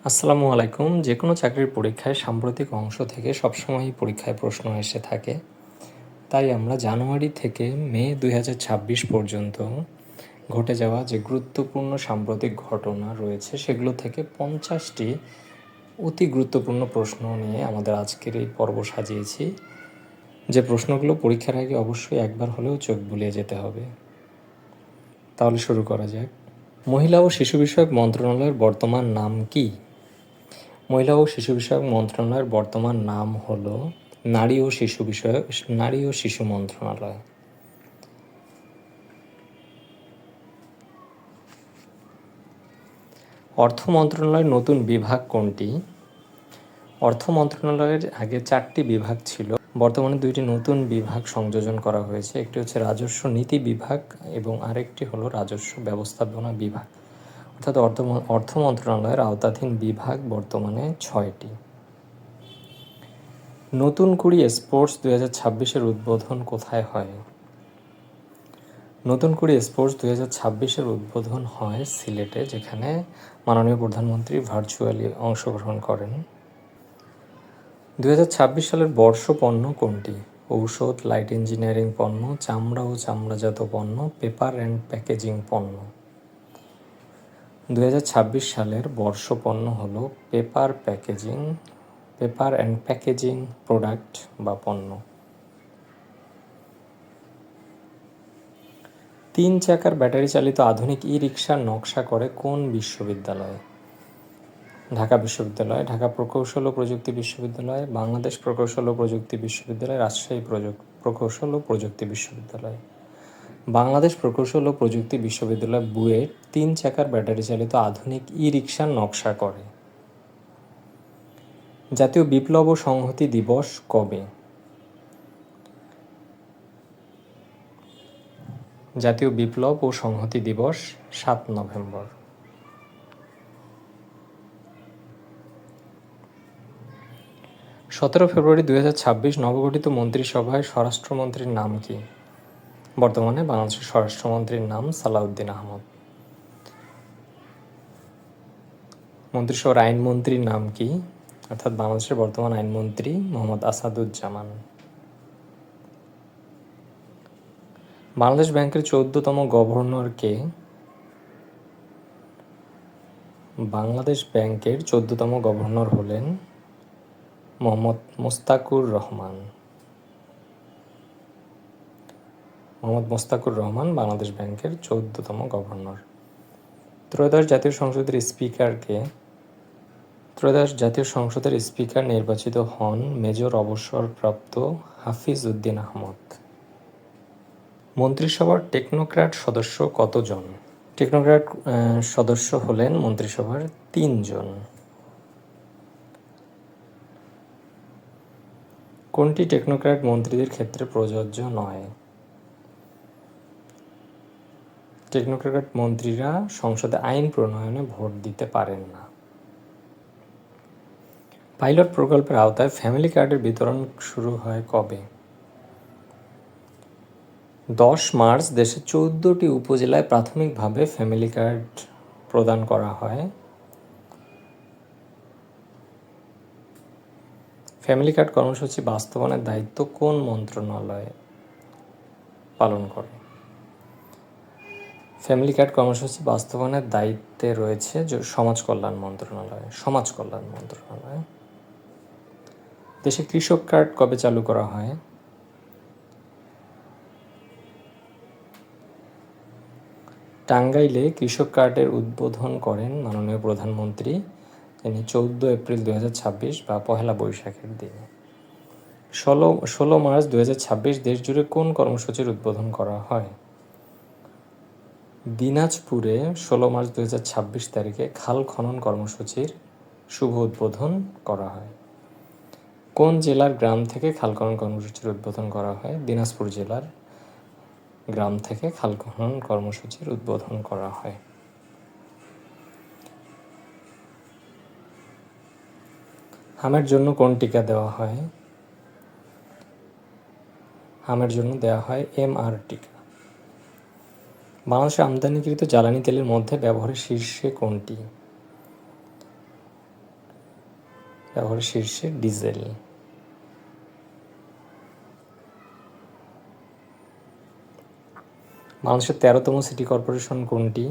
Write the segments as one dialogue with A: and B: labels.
A: আসসালামু আলাইকুম। যে কোনো চাকরির পরীক্ষায় সাম্প্রতিক অংশ থেকে সবসময়ই পরীক্ষায় প্রশ্ন এসে থাকে। তাই আমরা জানুয়ারি থেকে মে 2026 পর্যন্ত ঘটে যাওয়া যে গুরুত্বপূর্ণ সাম্প্রতিক ঘটনা রয়েছে সেগুলো থেকে 50টি অতি গুরুত্বপূর্ণ প্রশ্ন নিয়ে আমাদের আজকের এই পর্ব সাজিয়েছি, যে প্রশ্নগুলো পরীক্ষার আগে অবশ্যই একবার হলেও চোখ বুলিয়ে যেতে হবে। তাহলে শুরু করা যাক। মহিলা ও শিশু বিষয়ক মন্ত্রণালয়ের বর্তমান নাম কি? মহিলা ও শিশু বিষয়ক মন্ত্রণালয়ের বর্তমান নাম হল নারী ও শিশু মন্ত্রণালয়। অর্থ মন্ত্রণালয়ের নতুন বিভাগ কোনটি? অর্থ মন্ত্রণালয়ের আগে 4টি বিভাগ ছিল, বর্তমানে 2টি নতুন বিভাগ সংযোজন করা হয়েছে। একটি হচ্ছে রাজস্ব নীতি বিভাগ এবং আরেকটি হলো রাজস্ব ব্যবস্থাপনা বিভাগ। অর্থাৎ অর্থ মন্ত্রণালয়ের আওতাধীন বিভাগ বর্তমানে 6টি। নতুন কুড়ি স্পোর্টস 2026-এর উদ্বোধন কোথায় হয়? নতুন কুড়ি স্পোর্টস 2026-এর উদ্বোধন হয় সিলেটে, যেখানে মাননীয় প্রধানমন্ত্রী ভার্চুয়ালি অংশগ্রহণ করেন। 2026 সালের বর্ষ পণ্য কোনটি? ঔষধ, লাইট ইঞ্জিনিয়ারিং পণ্য, চামড়া ও চামড়াজাত পণ্য, পেপার অ্যান্ড প্যাকেজিং পণ্য। 2026 সালের বর্ষ পণ্য হল পেপার অ্যান্ড প্যাকেজিং প্রোডাক্ট বা পণ্য। 3 চাকার ব্যাটারি চালিত আধুনিক ই-রিকশার নকশা করে কোন বিশ্ববিদ্যালয়? ঢাকা বিশ্ববিদ্যালয়, ঢাকা প্রকৌশল ও প্রযুক্তি বিশ্ববিদ্যালয়, বাংলাদেশ প্রকৌশল ও প্রযুক্তি বিশ্ববিদ্যালয়, রাজশাহী প্রকৌশল ও প্রযুক্তি বিশ্ববিদ্যালয়। বাংলাদেশ প্রকৌশল ও প্রযুক্তি বিশ্ববিদ্যালয় বুয়েট 3 চাকার ব্যাটারি চালিত আধুনিক ই-রিকশার নকশা করে। জাতীয় বিপ্লব ও সংহতি দিবস কবে? জাতীয় বিপ্লব ও সংহতি দিবস 7 নভেম্বর। ফেব্রুয়ারি 2026 নবগঠিত মন্ত্রিসভায় স্বরাষ্ট্রমন্ত্রীর নাম কি? বর্তমানে বাংলাদেশের স্বরাষ্ট্রমন্ত্রীর নাম সালাউদ্দিন আহমদ। মন্ত্রিসভার আইনমন্ত্রীর নাম কি? অর্থাৎ বাংলাদেশের বর্তমান আইনমন্ত্রী মোহাম্মদ আসাদুজ্জামান। বাংলাদেশ ব্যাংকের 14তম গভর্নর কে? বাংলাদেশ ব্যাংকের 14তম গভর্নর হলেন মোহাম্মদ মোস্তাকুর রহমান। বাংলাদেশ ব্যাংকের 14তম গভর্নর। ত্রয়োদশ জাতীয় সংসদের স্পিকার কে? ত্রয়োদশ জাতীয় সংসদের স্পিকার নির্বাচিত হন মেজর অবসরপ্রাপ্ত হাফিজ উদ্দিন আহমদ। মন্ত্রিসভার টেকনোক্র্যাট সদস্য কতজন? টেকনোক্র্যাট সদস্য হলেন মন্ত্রিসভার 3 জন। কোনটি টেকনোক্র্যাট মন্ত্রীদের ক্ষেত্রে প্রযোজ্য নয়? টেকনোক্র্যাট মন্ত্রীরা সংসদে আইন প্রণয়নে ভোট দিতে পারেন না। পাইলট প্রকল্পের আওতায় ফ্যামিলি কার্ডের বিতরণ শুরু হয় কবে? 10 মার্চ দেশের 14টি উপজেলায় প্রাথমিকভাবে ফ্যামিলি কার্ড প্রদান করা হয়। ফ্যামিলি কার্ড কর্মসূচি বাস্তবায়নের দায়িত্ব কোন মন্ত্রণালয় পালন করে? ফ্যামিলি কার্ড কর্মসূচি বাস্তবায়নের দায়িত্বে রয়েছে সমাজ কল্যাণ মন্ত্রণালয়। দেশে কৃষক কার্ড কবে চালু করা হয়? টাঙ্গাইলে কৃষক কার্ডের উদ্বোধন করেন মাননীয় প্রধানমন্ত্রী, তিনি 14 এপ্রিল 2026 বা পহেলা বৈশাখের দিনে। 16 মার্চ 2026 দেশজুড়ে কোন কর্মসূচির উদ্বোধন করা হয়? দিনাজপুরে 16 মার্চ 2026 তারিখে খাল খনন কর্মসূচির শুভ উদ্বোধন করা হয়। কোন জেলার গ্রাম থেকে খাল খনন কর্মসূচির উদ্বোধন করা হয়? দিনাজপুর জেলার গ্রাম থেকে খাল খনন কর্মসূচির উদ্বোধন করা হয়। হামের জন্য কোন টিকা দেওয়া হয়? হামের জন্য দেওয়া হয় MR টিকা। বাংলাদেশে আমদানিকৃত জ্বালানি তেলের মধ্যে ব্যবহারের শীর্ষে কোনটি? ব্যবহারের শীর্ষে ডিজেল। বাংলাদেশের 13তম সিটি কর্পোরেশন কোনটি?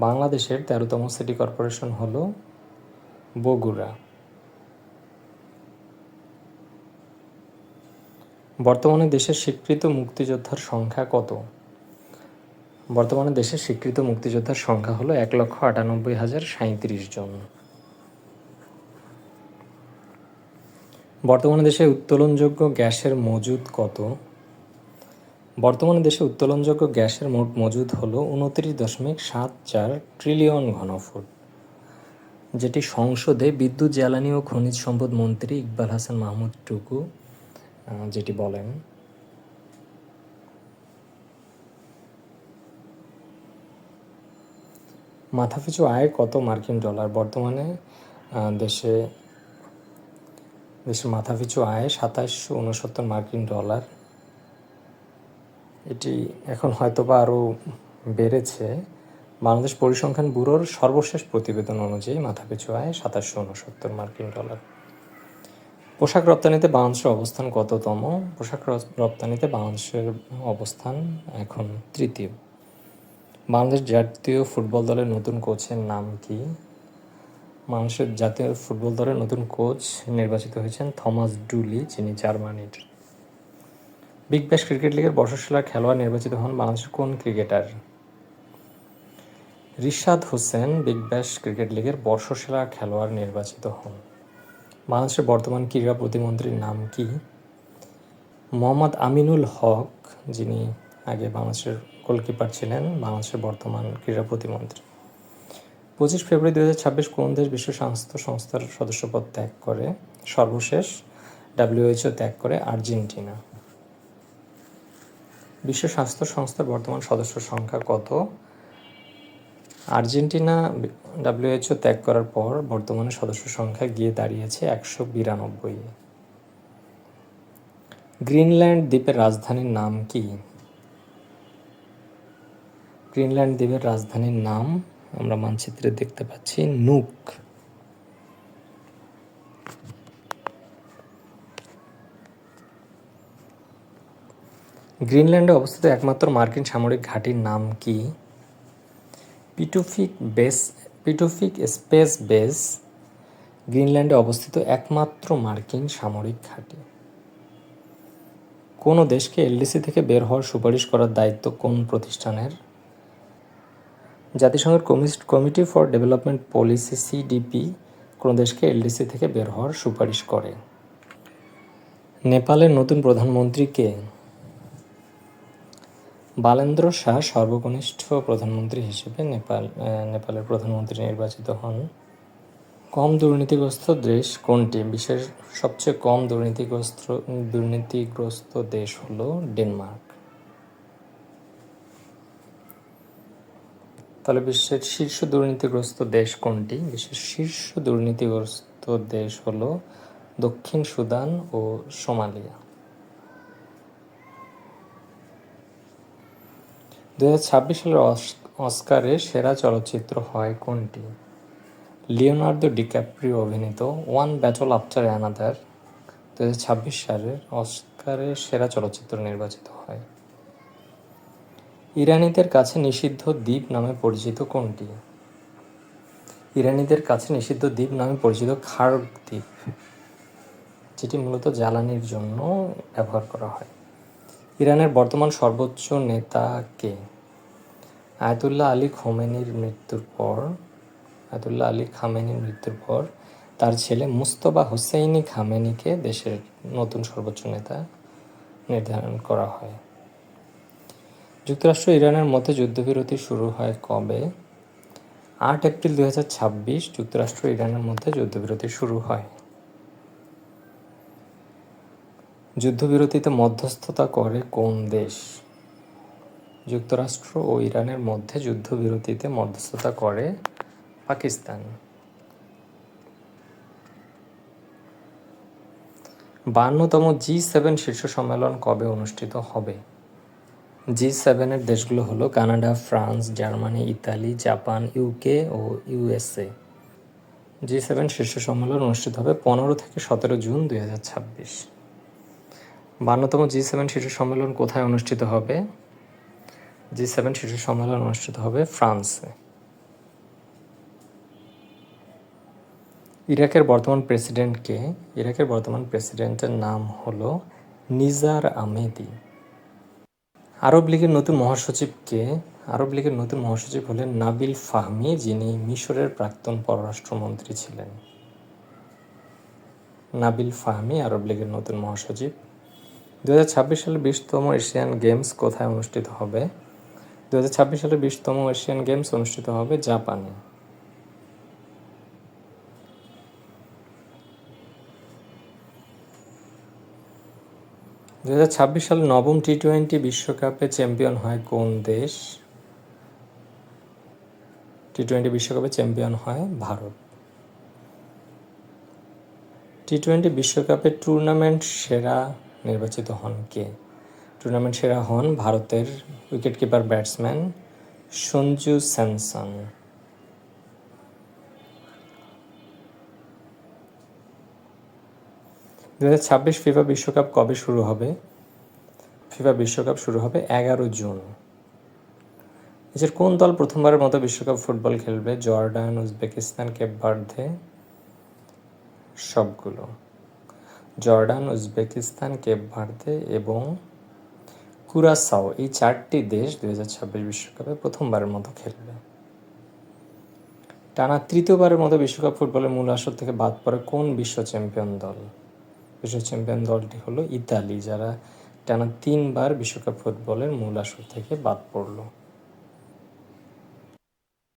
A: বাংলাদেশের 13তম সিটি কর্পোরেশন হল বগুড়া। বর্তমানে দেশের স্বীকৃত মুক্তিযোদ্ধার সংখ্যা কত? বর্তমানে দেশের স্বীকৃত মুক্তিযোদ্ধার সংখ্যা হলো 1,98,037 জন। বর্তমানে দেশে উত্তোলনযোগ্য গ্যাসের মজুদ কত? বর্তমানে দেশে উত্তোলনযোগ্য গ্যাসের মোট মজুদ হল 29.74 ট্রিলিয়ন ঘনফুট, যেটি সংসদে বিদ্যুৎ, জ্বালানি ও খনিজ সম্পদ মন্ত্রী ইকবাল হাসান মাহমুদ টুকু যেটি বলেন। মাথাপিছু আয় কত মার্কিন ডলার? বর্তমানে দেশে মাথাপিছু আয় 2769 মার্কিন ডলার। এটি এখন হয়তোবা আরও বেড়েছে। বাংলাদেশ পরিসংখ্যান ব্যুরোর সর্বশেষ প্রতিবেদন অনুযায়ী মাথাপিছু আয় 2769 মার্কিন ডলার। পোশাক রপ্তানিতে বাংলাদেশের অবস্থান কততম? পোশাক রপ্তানিতে বাংলাদেশের অবস্থান এখন তৃতীয়। বাংলাদেশ জাতীয় ফুটবল দলের নতুন কোচের নাম কি? বাংলাদেশের জাতীয় ফুটবল দলের নতুন কোচ নির্বাচিত হয়েছেন থমাস ডুলি, যিনি জার্মানির। বিগ ব্যাশ ক্রিকেট লিগের বর্ষসেরা খেলোয়াড় নির্বাচিত হন বাংলাদেশের কোন cricketer? Rishad Hossain Big Bash cricket লিগের বর্ষসেরা খেলোয়াড় নির্বাচিত হন। বাংলাদেশের বর্তমান ক্রীড়া প্রতিমন্ত্রীর নাম কি? মোহাম্মদ আমিনুল হক, যিনি আগে বাংলাদেশের গোলকিপার ছিলেন, বাংলাদেশের বর্তমান ক্রীড়া প্রতিমন্ত্রী। 25 ফেব্রুয়ারি 2026 কোন দেশ বিশ্ব স্বাস্থ্য সংস্থার সদস্যপদ ত্যাগ করে? সর্বশেষ WHO ত্যাগ করে আর্জেন্টিনা। বিশ্ব স্বাস্থ্য সংস্থার বর্তমান সদস্য সংখ্যা কত? আর্জেন্টিনা WHO ত্যাগ করার পর বর্তমানে সদস্য সংখ্যা গিয়ে দাঁড়িয়েছে 192। গ্রিনল্যান্ড দ্বীপের রাজধানীর নাম কি? গ্রিনল্যান্ড দ্বীপের রাজধানীর নাম আমরা মানচিত্রে দেখতে পাচ্ছি নুক। গ্রিনল্যান্ডে অবস্থিত একমাত্র মার্কিন সামরিক ঘাঁটির নাম কি? পিটুফিক স্পেস বেস গ্রিনল্যান্ডে অবস্থিত একমাত্র মার্কিন সামরিক ঘাঁটি। কোনো দেশকে এলডিসি থেকে বের হওয়ার সুপারিশ করার দায়িত্ব কোন প্রতিষ্ঠানের? জাতিসংঘের committee for development policy CDP কোনো দেশকে এলডিসি থেকে বের হওয়ার সুপারিশ করে। নেপালের নতুন প্রধানমন্ত্রী কে? বালেন্দ্র শাহ সর্বকনিষ্ঠ প্রধানমন্ত্রী হিসেবে নেপালের প্রধানমন্ত্রী নির্বাচিত হন। কম দুর্নীতিগ্রস্ত দেশ কোনটি? বিশ্বের সবচেয়ে কম দুর্নীতিগ্রস্ত দেশ হল ডেনমার্ক। তাহলে বিশ্বের শীর্ষ দুর্নীতিগ্রস্ত দেশ কোনটি? বিশ্বের শীর্ষ দুর্নীতিগ্রস্ত দেশ হল দক্ষিণ সুদান ও সোমালিয়া। 2026 সালের অস্কারে সেরা চলচ্চিত্র হয় কোনটি? লিওনার্দো ডিক্যাপ্রিও অভিনীত ওয়ান ব্যাটল আফটার অ্যানাদার 2026 সালের অস্কারে সেরা চলচ্চিত্র নির্বাচিত হয়। ইরানিদের কাছে নিষিদ্ধ দ্বীপ নামে পরিচিত কোনটি? ইরানিদের কাছে নিষিদ্ধ দ্বীপ নামে পরিচিত খার্গ দ্বীপ, যেটি মূলত জ্বালানির জন্য ব্যবহার করা হয়। ইরানের বর্তমান সর্বোচ্চ নেতা কে? আয়াতুল্লাহ আলী খামেনির মৃত্যুর পর তার ছেলে মুজতবা হোসেইনি খামেনিকে দেশের নতুন সর্বোচ্চ নেতা নির্ধারণ করা হয়। যুক্তরাষ্ট্র ইরানের মধ্যে যুদ্ধবিরতি শুরু হয় কবে? 8 এপ্রিল 2026 যুক্তরাষ্ট্র ইরানের মধ্যে যুদ্ধবিরতি শুরু হয়। যুদ্ধবিরতিতে মধ্যস্থতা করে কোন দেশ? যুক্তরাষ্ট্র ও ইরানের মধ্যে যুদ্ধবিরতিতে মধ্যস্থতা করে পাকিস্তান। 52তম G7 শীর্ষ সম্মেলন কবে অনুষ্ঠিত হবে? G7-এর দেশগুলো হলো Canada, France, Germany, Italy, Japan, UK ও USA। G7 শীর্ষ সম্মেলন অনুষ্ঠিত হবে 15 থেকে 17 জুন 2026। 52তম G7 শীর্ষ সম্মেলন কোথায় অনুষ্ঠিত হবে? G7 শীর্ষ সম্মেলন অনুষ্ঠিত হবে ফ্রান্সে। ইরাকের বর্তমান প্রেসিডেন্ট কে? ইরাকের বর্তমান প্রেসিডেন্টের নাম হলো নিজার আহমেদি। আরব লীগের নতুন মহাসচিব কে? আরব লীগের নতুন মহাসচিব হলেন নাবিল ফাহমি, যিনি মিশরের প্রাক্তন পররাষ্ট্রমন্ত্রী ছিলেন। নাবিল ফাহমি আরব লীগের নতুন মহাসচিব। 2026 সালে 20তম এশিয়ান গেমস কোথায় অনুষ্ঠিত হবে? 2026 সালে 20তম এশিয়ান গেমস অনুষ্ঠিত হবে জাপানে। 2026 সালে 9ম টি-20 বিশ্বকাপে চ্যাম্পিয়ন হয় কোন দেশ? টি-20 বিশ্বকাপে চ্যাম্পিয়ন হয় ভারত। টি-20 বিশ্বকাপে টুর্নামেন্ট সেরা নির্বাচিত হন কে? টুর্নামেন্ট সেরা হন ভারতের wicketkeeper batsman Sanju Samson. 2026 FIFA বিশ্বকাপ কবে শুরু হবে? ফিফা বিশ্বকাপ শুরু হবে 11 জুন। নিচের কোন দল প্রথমবারের মতো বিশ্বকাপ ফুটবল খেলবে? Jordan, Uzbekistan, Cape Verde. সবগুলো। জর্ডান, উজবেকিস্তান, কেপ ভার্দে এবং কুরাসাও, এই 4টি দেশ 2026 বিশ্বকাপে প্রথমবারের মতো খেলবে। টানা তৃতীয়বারের মতো বিশ্বকাপ ফুটবলের মূল আসর থেকে বাদ পড়ে কোন বিশ্ব চ্যাম্পিয়ন দল? বিশ্ব চ্যাম্পিয়ন দলটি হলো ইতালি, যারা টানা 3বার বিশ্বকাপ ফুটবলের মূল আসর থেকে বাদ পড়ল।